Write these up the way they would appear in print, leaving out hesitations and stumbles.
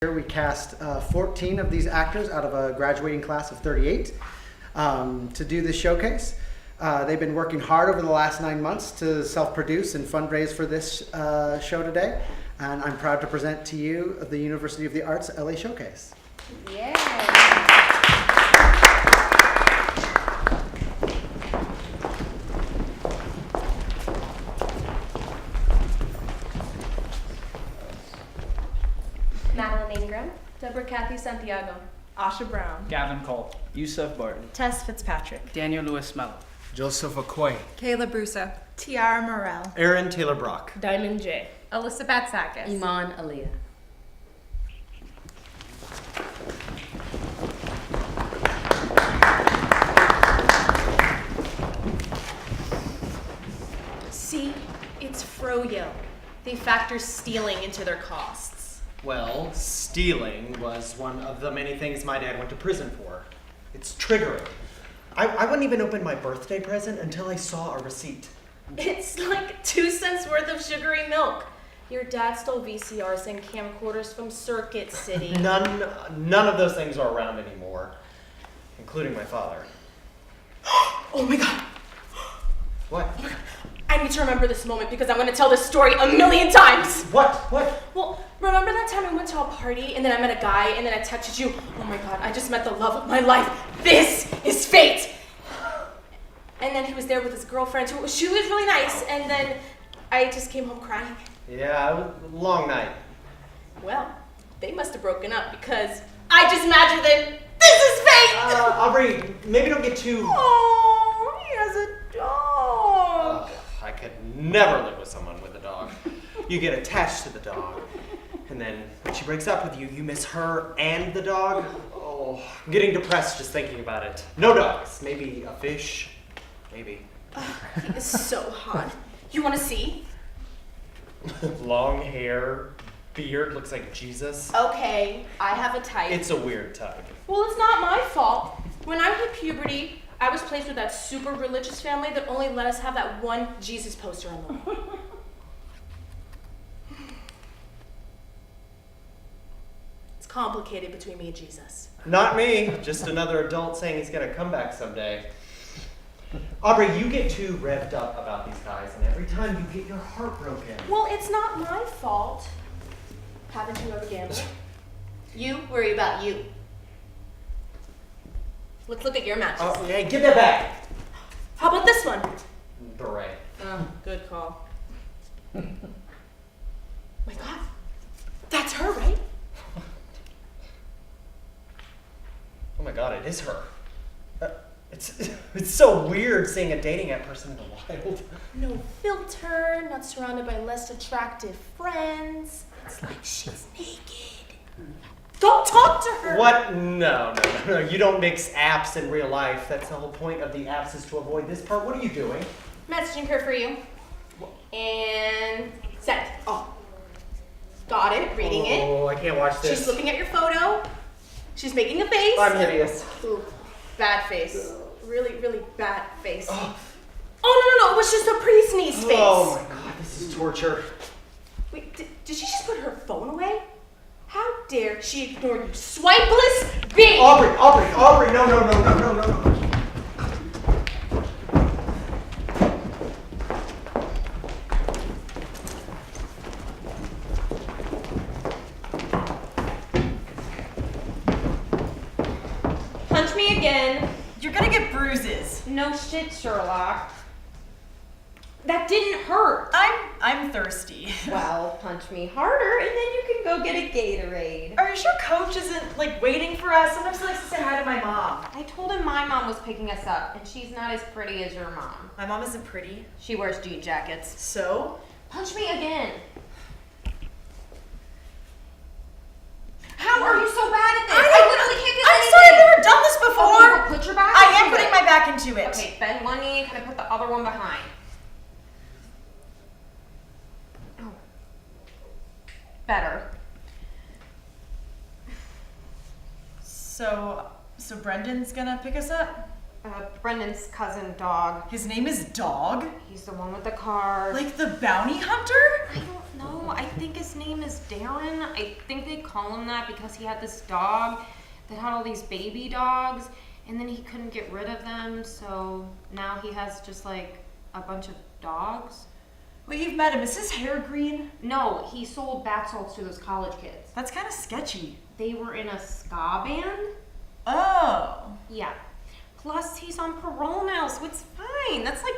Here we cast 14 of these actors out of a graduating class of 38 to do this showcase. They've been working hard over the last 9 months to self-produce and fundraise for this show today. And I'm proud to present to you the University of the Arts LA Showcase. Yeah. Madeline Ingram, Deborah Kathy Santiago, Asha Brown, Gavin Cole, Yusuf Barton, Tess Fitzpatrick, Daniel Lewis Mello, Joseph Okoye, Kayla Brusa, Tiara Morel, Aaron Taylor Brock, Diamond J, Alyssa Batsakis, Iman Aliyah. See, it's Froyo. They factor stealing into their costs. Well, stealing was one of the many things my dad went to prison for. It's triggering. I wouldn't even open my birthday present until I saw a receipt. It's like 2 cents worth of sugary milk. Your dad stole VCRs and camcorders from Circuit City. None of those things are around anymore, including my father. Oh my god. What? I need to remember this moment because I'm going to tell this story a million times. What? Well, remember that time I went to a party and then I met a guy and then I texted you, oh my god, I just met the love of my life. This is fate. And then he was there with his girlfriend. She was really nice. And then I just came home crying. Yeah, it was a long night. Well, they must have broken up because I just imagined that this is fate. Aubrey, maybe don't get too... Oh, he has a dog. I could never live with someone with a dog. You get attached to the dog, and then when she breaks up with you, you miss her and the dog. Oh, I'm getting depressed just thinking about it. No dogs. Maybe a fish. Maybe. He is so hot. You want to see? Long hair, beard, looks like Jesus. Okay, I have a type. It's a weird type. Well, it's not my fault. When I hit puberty, I was placed with that super religious family that only let us have that one Jesus poster on the wall. It's complicated between me and Jesus. Not me, just another adult saying he's gonna come back someday. Aubrey, you get too revved up about these guys, and every time you get your heart broken. Well, it's not my fault. Haven't you ever gambled? You worry about you. Let's look at your matches. Oh, hey, give that back! How about this one? Beret. Oh, good call. My God, that's her, right? Oh my god, it is her. It's so weird seeing a dating app person in the wild. No filter, not surrounded by less attractive friends. It's like she's naked. Don't talk to her! What? No. You don't mix apps in real life. That's the whole point of the apps, is to avoid this part. What are you doing? Messaging her for you. And send. Oh. Got it, reading it. Oh, I can't watch this. She's looking at your photo. She's making a face. I'm hideous. Ooh, bad face. Really, really bad face. Oh, no, it was just a pre-sneeze face. Oh my god, this is torture. Wait, did she just put her phone away? How dare she ignore you, swipeless bitch! Aubrey, no. Punch me again. You're gonna get bruises. No shit, Sherlock. That didn't hurt. I'm thirsty. Well, punch me harder and then you can go get a Gatorade. Are you sure Coach isn't like waiting for us? Sometimes he likes to say hi to my mom. I told him my mom was picking us up and she's not as pretty as your mom. My mom isn't pretty. She wears jean jackets. So? Punch me again. How are you so bad at this? I literally can't get I'm anything. sorry, I've never done this before. Okay, well, put your back I am into putting it. my back into it. Okay, bend one knee, kind of put the other one behind. Oh. Better. So Brendan's gonna pick us up? Brendan's cousin, Dog. His name is Dog? He's the one with the car. Like the bounty hunter? I don't know. No, I think his name is Darren. I think they call him that because he had this dog that had all these baby dogs, and then he couldn't get rid of them, so now he has just like a bunch of dogs. Well, you've met him. Is his hair green? No, he sold bath salts to those college kids. That's kind of sketchy. They were in a ska band. Oh. Yeah. Plus, he's on parole now, so it's fine. That's like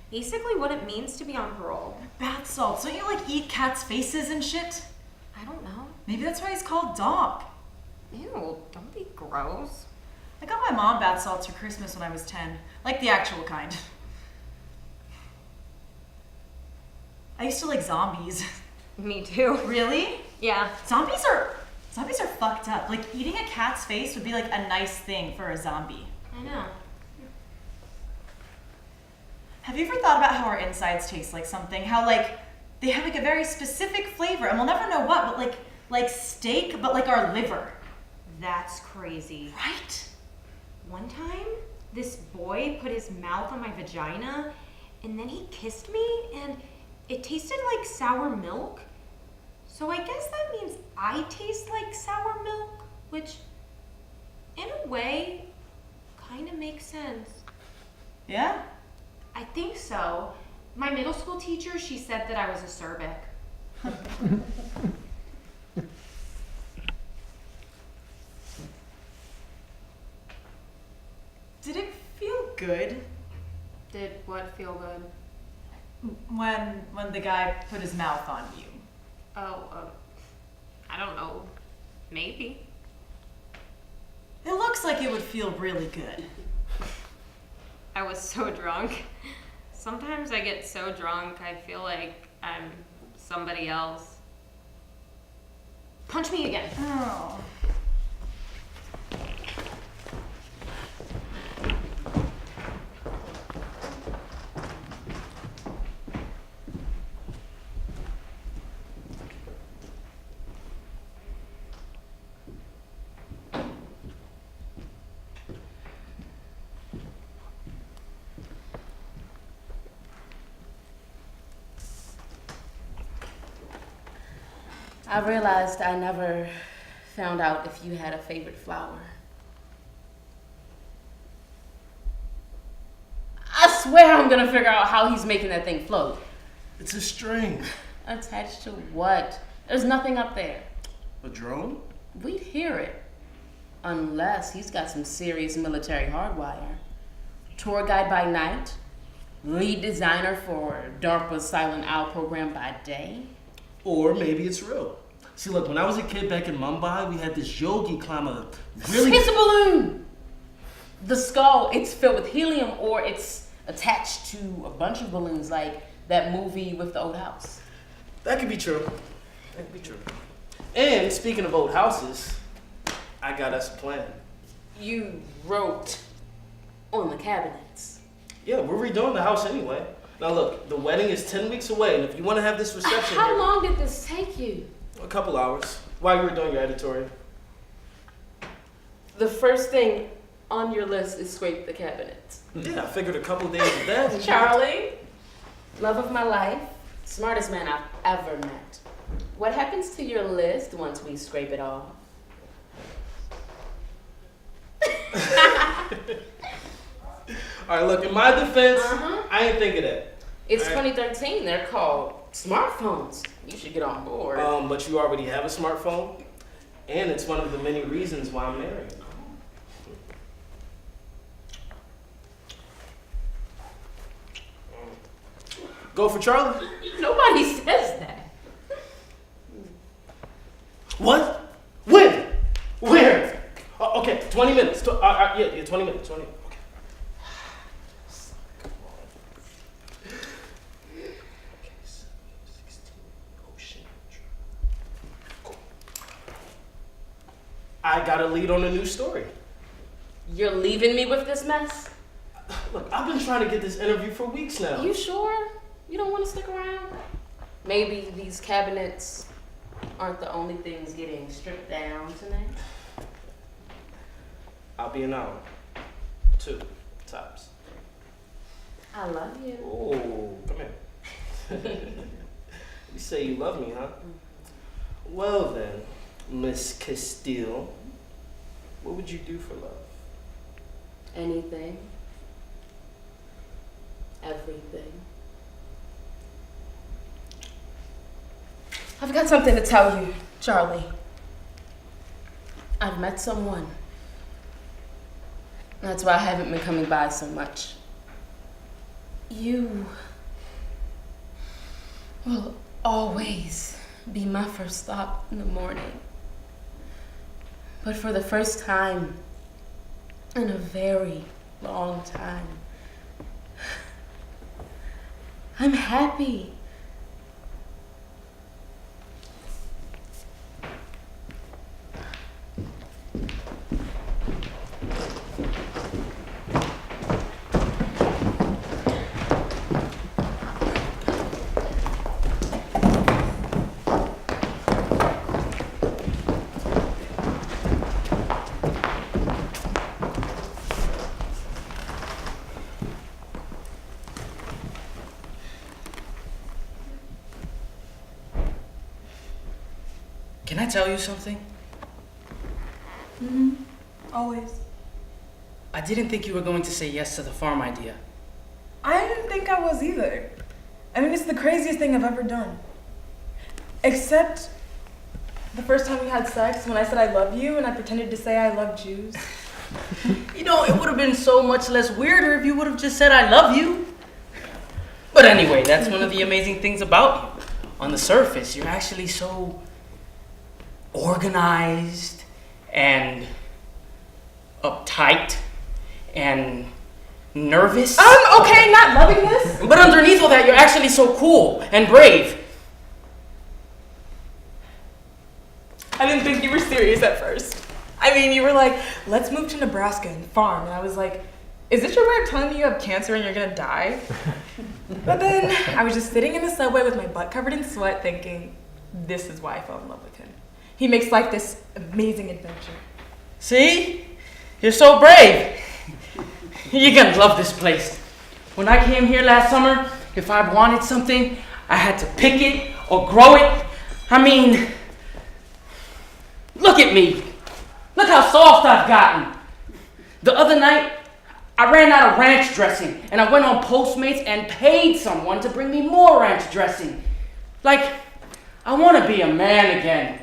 basically what it means to be on parole. Bath salts. Don't you like eat cats' faces and shit? I don't know. Maybe that's why he's called Dog. Ew, don't be gross. I got my mom bath salts for Christmas when I was 10. Like the actual kind. I used to like zombies. Me too. Really? Yeah. Zombies are fucked up. Like eating a cat's face would be like a nice thing for a zombie. I know. Have you ever thought about how our insides taste like something? How like they have like a very specific flavor and we'll never know what, but like steak, but like our liver. That's crazy. Right? One time, this boy put his mouth on my vagina, and then he kissed me, and it tasted like sour milk. So I guess that means I taste like sour milk, which, in a way, kind of makes sense. Yeah? I think so. My middle school teacher, she said that I was acerbic. Did it feel good Did what feel good? when the guy put his mouth on you? Oh, I don't know. Maybe. It looks like it would feel really good. I was so drunk. Sometimes I get so drunk, I feel like I'm somebody else. Punch me again. Oh. I realized I never found out if you had a favorite flower. I swear I'm gonna figure out how he's making that thing float. It's a string. Attached to what? There's nothing up there. A drone? We'd hear it. Unless he's got some serious military hardwire. Tour guide by night, lead designer for DARPA's Silent Owl program by day. Or maybe it's real. See, look, when I was a kid back in Mumbai, we had this yogi climb a really... It's a balloon! The skull, it's filled with helium, or it's attached to a bunch of balloons, like that movie with the old house. That could be true. That could be true. And speaking of old houses, I got us a plan. You wrote on the cabinets. Yeah, we're redoing the house anyway. Now look, the wedding is 10 weeks away, and if you want to have this reception How here- long did this take you? A couple hours, while you were doing your editorial. The first thing on your list is scrape the cabinets. Yeah, I figured a couple days of that. and- Charlie, love of my life, smartest man I've ever met. What happens to your list once we scrape it off? All right, look, in my defense, Uh-huh. I ain't think of that. It's All right. 2013. They're called smartphones. You should get on board. But you already have a smartphone, and it's one of the many reasons why I'm married. Go for Charlie. Nobody says that. What? When? Where? Okay, 20 minutes. Yeah, 20 minutes. 20. Okay. Come on. Okay, 16. Ocean. Cool. I got a lead on a new story. You're leaving me with this mess? Look, I've been trying to get this interview for weeks now. You sure? You don't want to stick around? Maybe these cabinets aren't the only things getting stripped down tonight? I'll be an hour. 2 tops. I love you. Oh, come here. You say you love me, huh? Well then, Miss Castile, what would you do for love? Anything. Everything. I've got something to tell you, Charlie. I've met someone. That's why I haven't been coming by so much. You will always be my first thought in the morning. But for the first time in a very long time, I'm happy. Can I tell you something? Always. I didn't think you were going to say yes to the farm idea. I didn't think I was either. I mean, it's the craziest thing I've ever done. Except the first time we had sex when I said I love you and I pretended to say I love Jews. You know, it would have been so much less weirder if you would have just said I love you. But anyway, that's one of the amazing things about you. On the surface, you're actually so organized and uptight and nervous. I'm okay not loving this. But underneath all that, you're actually so cool and brave. I didn't think you were serious at first. I mean, you were like, let's move to Nebraska and farm. And I was like, is this your way of telling me you have cancer and you're gonna die? But then I was just sitting in the subway with my butt covered in sweat thinking, this is why I fell in love with him. He makes life this amazing adventure. See? You're so brave. You're gonna love this place. When I came here last summer, if I wanted something, I had to pick it or grow it. I mean, look at me. Look how soft I've gotten. The other night, I ran out of ranch dressing and I went on Postmates and paid someone to bring me more ranch dressing. Like, I want to be a man again.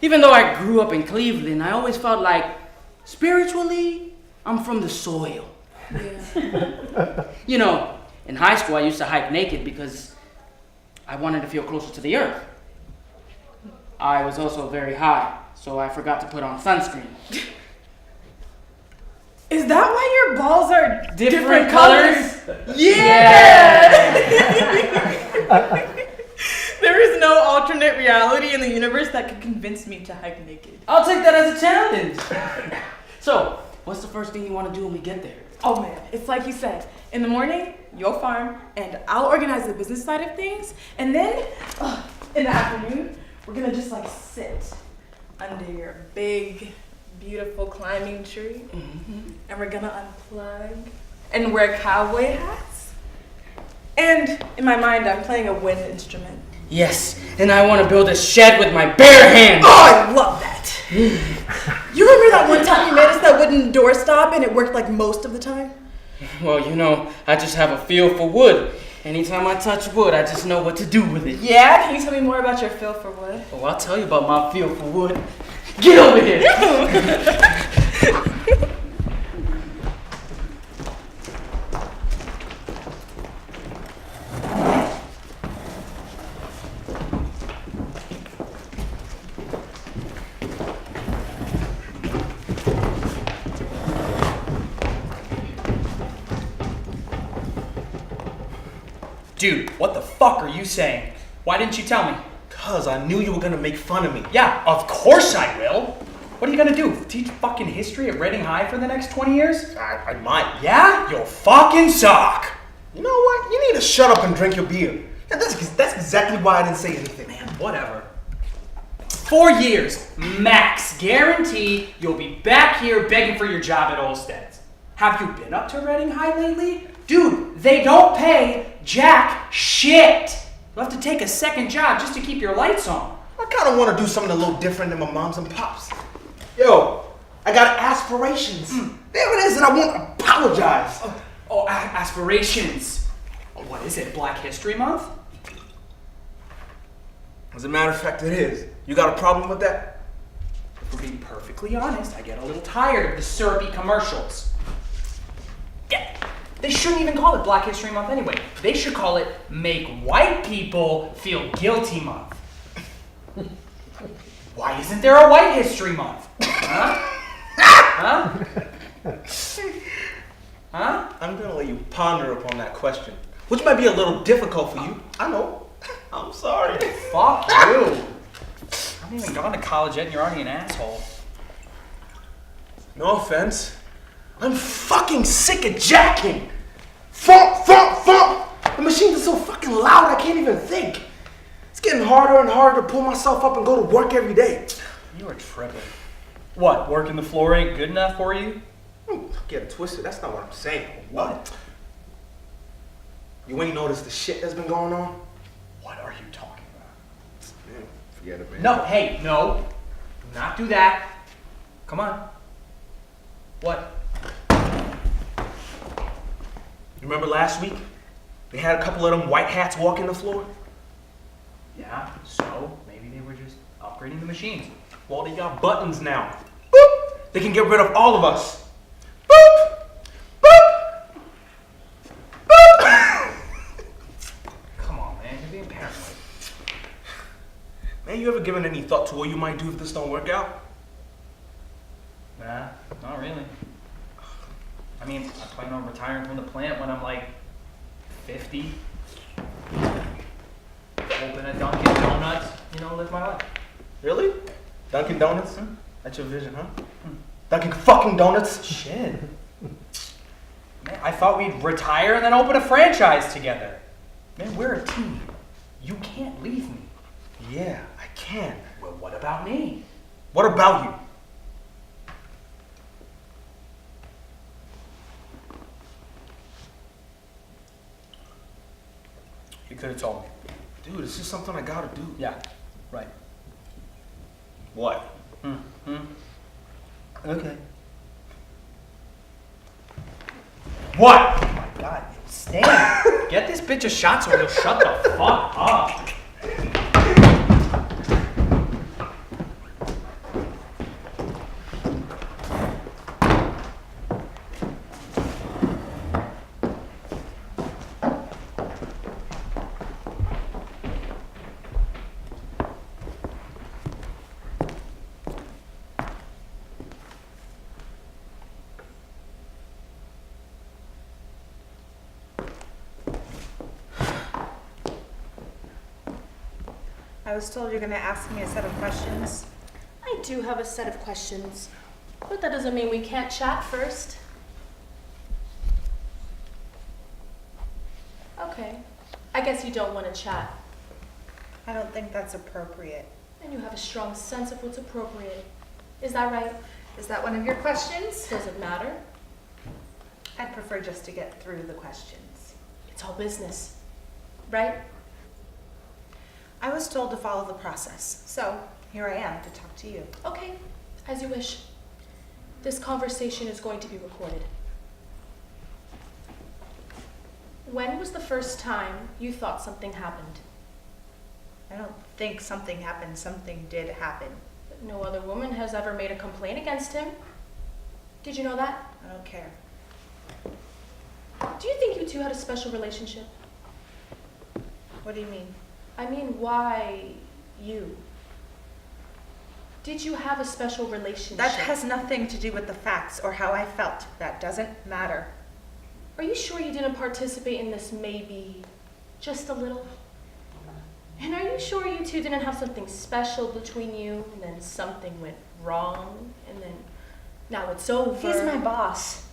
Even though I grew up in Cleveland, I always felt like, spiritually, I'm from the soil. Yeah. You know, in high school, I used to hike naked because I wanted to feel closer to the earth. I was also very high, so I forgot to put on sunscreen. Is that why your balls are Different colors? Yeah! There is no alternate reality in the universe that could convince me to hike naked. I'll take that as a challenge. So, what's the first thing you want to do when we get there? Oh man, it's like you said. In the morning, you'll farm, and I'll organize the business side of things. And then, in the afternoon, we're gonna just like sit under your big, beautiful climbing tree. Mm-hmm. And we're gonna unplug and wear cowboy hats. And in my mind, I'm playing a wind instrument. Yes, and I want to build a shed with my bare hands. Oh, I love that. You remember that one time you made us that wooden doorstop and it worked like most of the time? Well, you know, I just have a feel for wood. Anytime I touch wood, I just know what to do with it. Yeah? Can you tell me more about your feel for wood? Oh, I'll tell you about my feel for wood. Get over here. Dude, what the fuck are you saying? Why didn't you tell me? Cause I knew you were gonna make fun of me. Yeah, of course I will. What are you gonna do? Teach fucking history at Reading High for the next 20 years? I might. Yeah? You'll fucking suck. You know what? You need to shut up and drink your beer. Yeah, that's exactly why I didn't say anything. Man, whatever. 4 years, max. Guarantee you'll be back here begging for your job at Olstead's. Have you been up to Reading High lately? Dude, they don't pay jack shit. You'll have to take a second job just to keep your lights on. I kind of want to do something a little different than my moms and pops. Yo, I got aspirations. There it is, and I won't apologize. Aspirations. What is it, Black History Month? As a matter of fact, it is. You got a problem with that? If we're being perfectly honest, I get a little tired of the syrupy commercials. Yeah, they shouldn't even call it Black History Month anyway. They should call it Make White People Feel Guilty Month. Why isn't there a White History Month? Huh? Huh? I'm gonna let you ponder upon that question, which might be a little difficult for you. I know. I'm sorry. Fuck you. I haven't even gone to college yet and you're already an asshole. No offense. I'm fucking sick of jacking. Thump, thump, thump. The machines are so fucking loud I can't even think. It's getting harder and harder to pull myself up and go to work every day. You are tripping. What, working the floor ain't good enough for you? Get it twisted. That's not what I'm saying. What? You ain't noticed the shit that's been going on? What are you talking about? Man, forget it, man. No, hey, no. Do not do that. Come on. What? You remember last week? They had a couple of them white hats walking the floor? Yeah, so maybe they were just upgrading the machines. Well, they got buttons now. Boop! They can get rid of all of us. Boop! Boop! Boop! Come on, man, you're being paranoid. Man, you ever given any thought to what you might do if this don't work out? Nah, not really. I mean, I plan on retiring from the plant when I'm like 50. Open a Dunkin' Donuts, live my life. Really? Dunkin' Donuts? That's your vision, huh? Dunkin' fucking Donuts? Shit. Man, I thought we'd retire and then open a franchise together. Man, we're a team. You can't leave me. Yeah, I can. Well, what about me? What about you? You could have told me. Dude, this is something I gotta do. Yeah, right. What? Okay. What? Oh my god, Stan, get this bitch a shot so he'll shut the fuck up. I was told you're going to ask me a set of questions. I do have a set of questions, but that doesn't mean we can't chat first. Okay, I guess you don't want to chat. I don't think that's appropriate. And you have a strong sense of what's appropriate. Is that right? Is that one of your questions? Does it matter? I'd prefer just to get through the questions. It's all business, right? I was told to follow the process, so here I am to talk to you. Okay, as you wish. This conversation is going to be recorded. When was the first time you thought something happened? I don't think something happened. Something did happen. But no other woman has ever made a complaint against him. Did you know that? I don't care. Do you think you two had a special relationship? What do you mean? I mean, why you? Did you have a special relationship? That has nothing to do with the facts or how I felt. That doesn't matter. Are you sure you didn't participate in this maybe just a little? And are you sure you two didn't have something special between you and then something went wrong and then now it's over? He's my boss.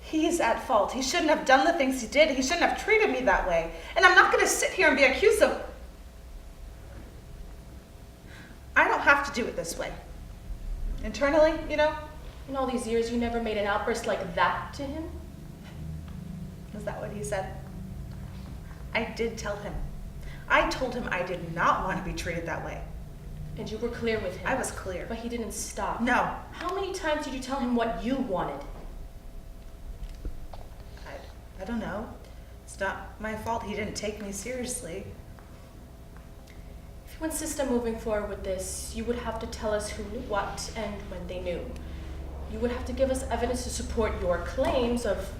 He's at fault. He shouldn't have done the things he did. He shouldn't have treated me that way. And I'm not going to sit here and be accused of... I don't have to do it this way. Internally, In all these years, you never made an outburst like that to him? Is that what he said? I did tell him. I told him I did not want to be treated that way. And you were clear with him. I was clear. But he didn't stop. No. How many times did you tell him what you wanted? I don't know. It's not my fault he didn't take me seriously. If you insist on moving forward with this, you would have to tell us who knew what and when they knew. You would have to give us evidence to support your claims of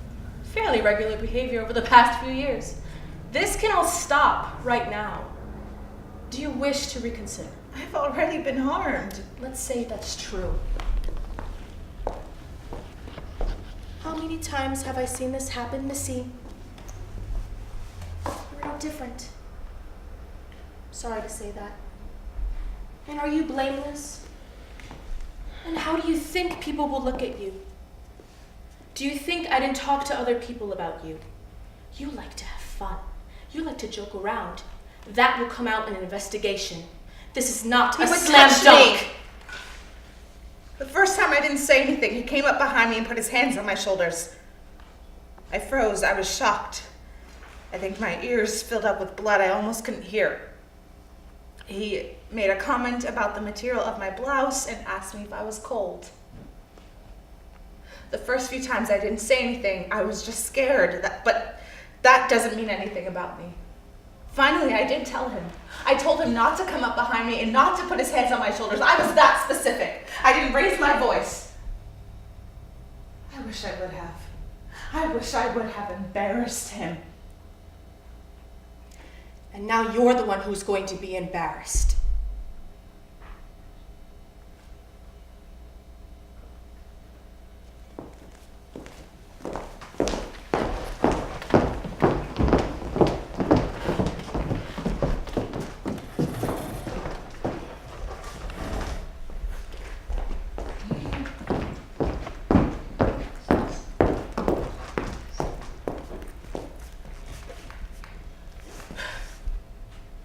fairly regular behavior over the past few years. This can all stop right now. Do you wish to reconsider? I've already been harmed. Let's say that's true. How many times have I seen this happen, Missy? You're no different. Sorry to say that. And are you blameless? And how do you think people will look at you? Do you think I didn't talk to other people about you? You like to have fun. You like to joke around. That will come out in an investigation. This is not a slam dunk. The first time I didn't say anything, he came up behind me and put his hands on my shoulders. I froze. I was shocked. I think my ears filled up with blood. I almost couldn't hear. He made a comment about the material of my blouse and asked me if I was cold. The first few times I didn't say anything. I was just scared. But that doesn't mean anything about me. Finally, I did tell him. I told him not to come up behind me and not to put his hands on my shoulders. I was that specific. I didn't raise my voice. I wish I would have. I wish I would have embarrassed him. And now you're the one who's going to be embarrassed.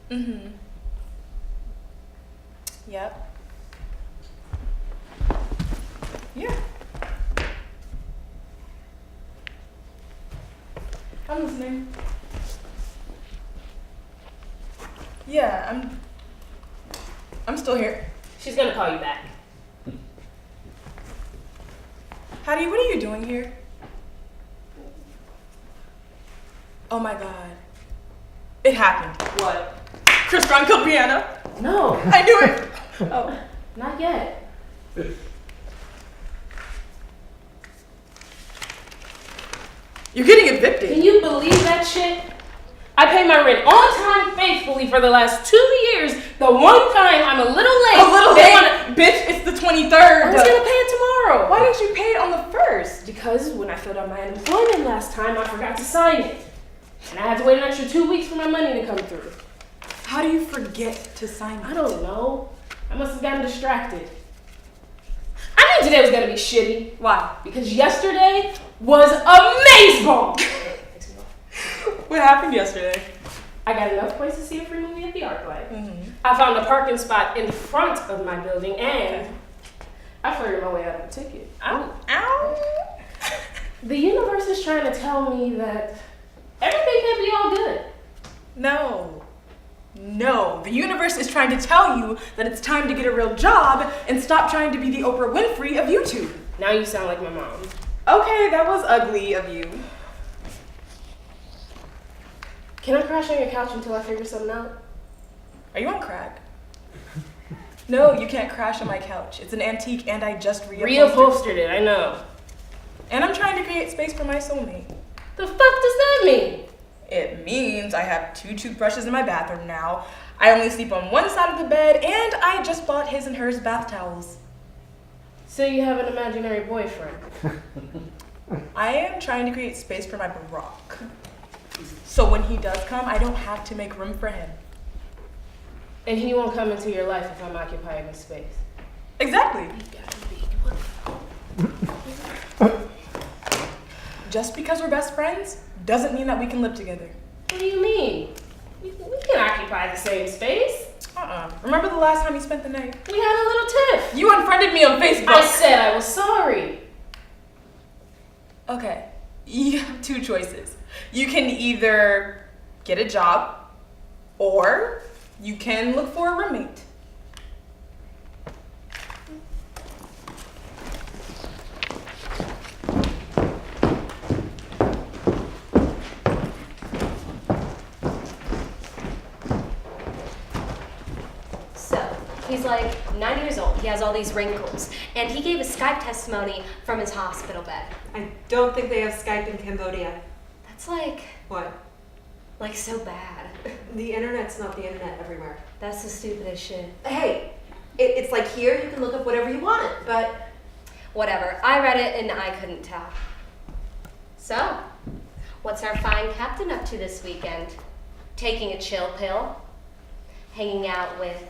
Mm-hmm. Yep. Yeah. I'm listening. Yeah, I'm still here. She's gonna call you back. Hattie, what are you doing here? Oh my god. It happened. What? Chris Brown killed Brianna. No. I knew it. Oh. Not yet. You're getting evicted. Can you believe that shit? I pay my rent on time faithfully for the last 2 years. The one time I'm a little late. A little late? Bitch, it's the 23rd. I was gonna pay it tomorrow. Why didn't you pay it on the 1st? Because when I filled out my unemployment last time, I forgot to sign it. And I had to wait an extra 2 weeks for my money to come through. How do you forget to sign it? I don't know. I must have gotten distracted. I knew today was gonna be shitty. Why? Because yesterday was amazeball. What happened yesterday? I got enough points to see a free movie at the ArcLight. Mm-hmm. I found a parking spot in front of my building, and I flirted my way out of a ticket. Ow. Ow. The universe is trying to tell me that everything can't be all good. No. No. The universe is trying to tell you that it's time to get a real job and stop trying to be the Oprah Winfrey of YouTube. Now you sound like my mom. Okay, that was ugly of you. Can I crash on your couch until I figure something out? Are you on crack? No, you can't crash on my couch. It's an antique and I just Reupholstered it, I know. And I'm trying to create space for my soulmate. The fuck does that mean? It means I have 2 toothbrushes in my bathroom now. I only sleep on one side of the bed, and I just bought his and hers bath towels. So you have an imaginary boyfriend. I am trying to create space for my Barack. So when he does come, I don't have to make room for him. And he won't come into your life if I'm occupying his space. Exactly. Just because we're best friends doesn't mean that we can live together. What do you mean? We can occupy the same space. Remember the last time you spent the night? We had a little tiff. You unfriended me on Facebook. I said I was sorry. Okay, you have 2 choices. You can either get a job Or you can look for a roommate. So, he's like 9 years old. He has all these wrinkles. And he gave a Skype testimony from his hospital bed. I don't think they have Skype in Cambodia. That's like What? so bad. The internet's not the internet everywhere. That's the stupidest shit. Hey, it's like here you can look up whatever you want, but Whatever. I read it and I couldn't tell. So, what's our fine captain up to this weekend? Taking a chill pill? Hanging out with,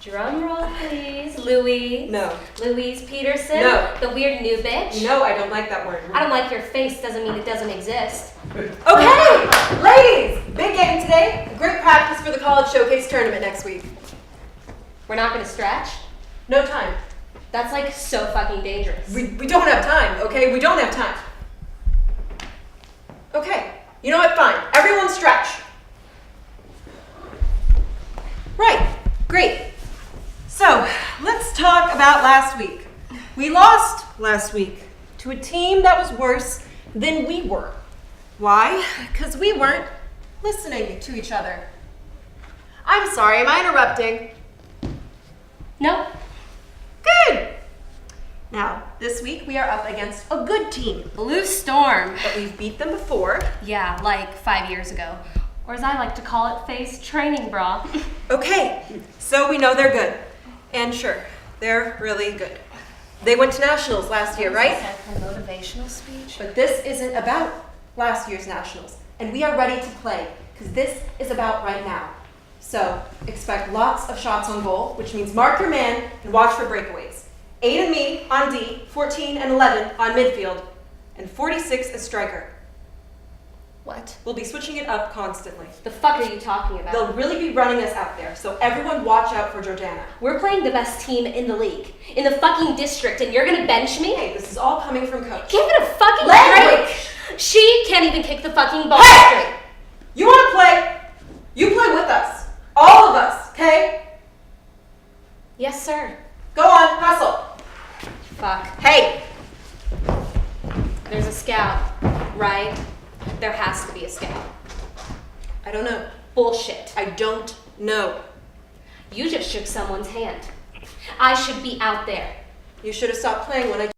drum roll please, Louise Peterson? No. The weird new bitch? no, I don't like that word. I don't like your face doesn't mean it doesn't exist. Okay, ladies, big game today. Great practice for the college showcase tournament next week. We're not gonna stretch? No time. That's like so fucking dangerous. We don't have time, okay? We don't have time. Okay, you know what? Fine. Everyone stretch. Right, great. So, let's talk about last week. We lost last week to a team that was worse than we were. Why? Because we weren't listening to each other. I'm sorry, am I interrupting? Nope. Good. Now, this week we are up against a good team, Blue Storm. but we've beat them before. Yeah, like 5 years ago. Or as I like to call it, face training bra. Okay, so we know they're good. And sure, they're really good. They went to nationals last year, right? A motivational speech? But this isn't about last year's nationals. And we are ready to play, because this is about right now. So, expect lots of shots on goal, which means mark your man and watch for breakaways. 8 and me on D, 14 and 11 on midfield, and 46 as striker. What? We'll be switching it up constantly. The fuck are you talking about? They'll really be running us out there, so everyone watch out for Jordana. We're playing the best team in the league, in the fucking district, and you're gonna bench me? Hey, this is all coming from coach. Give it a fucking Language! break! She can't even kick the fucking ball Hey! straight. You want to play? You play with us. All of us, okay? Yes, sir. Go on, hustle. Fuck. Hey! There's a scout, right? There has to be a scout. I don't know. Bullshit. I don't know. You just shook someone's hand. I should be out there. You should have stopped playing when I